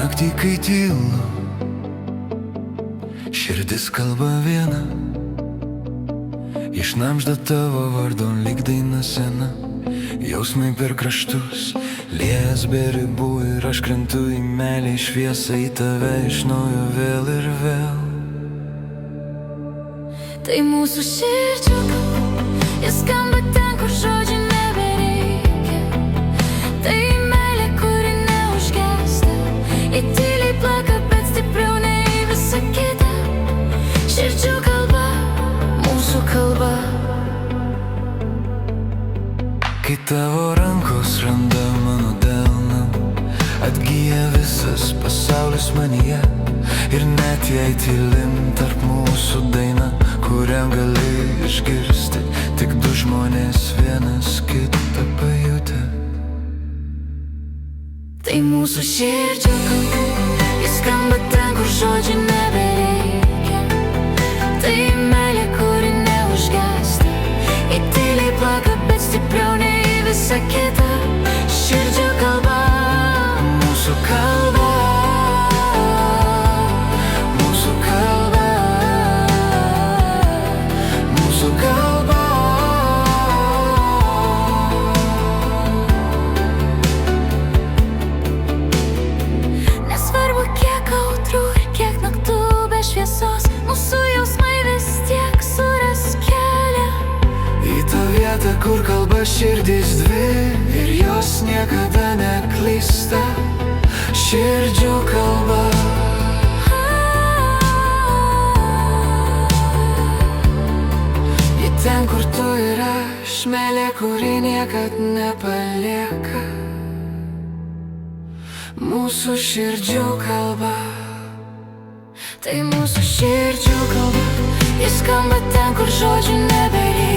naktį, kai tylu, širdis kalba viena, išnamžda tavo vardo lyg daina sena. Jausmai per kraštus, liejas be ribų, ir aš krentu į meilę, į šviesą, į tave iš naujo vėl ir vėl. Tai mūsų širdžių kalba, jis skamba ten, kur žodžių nebereikia. Tai meilė, kuri neužgęsta, ji tyliai plaka, bet stipriau nei visa kita. Širdžių kalba, mūsų kalba. Kai tavo rankos randa mano delną, atgyja visas pasaulis manyje. Ir net jei tylim tarp mūsų daina, kurią gali išgirsti tik du žmonės vienas kitą pajutę. Tai mūsų širdžių kalba, jis skamba ten, kur žodžių nebereikia. Tai meilė, kuri neužgęsta, ji tyliai plaka, bet stipriau nei visa kita. Širdžių kalba, Mūsų kalba, mūsų kalba, mūsų kalba. nesvarbu kiek audrų ir kiek naktų be šviesos, mūsų jausmai vis tiek suras kelią Į tą vietą, kur kalba širdys dvi ir jos niekada neklysta. Širdžių kalba. Į ten, kur tu ir aš, meilė, kuri niekad nepalieka. Mūsų širdžių kalba. Tai mūsų širdžių kalba, jis skamba ten, kur žodžių nebereikia.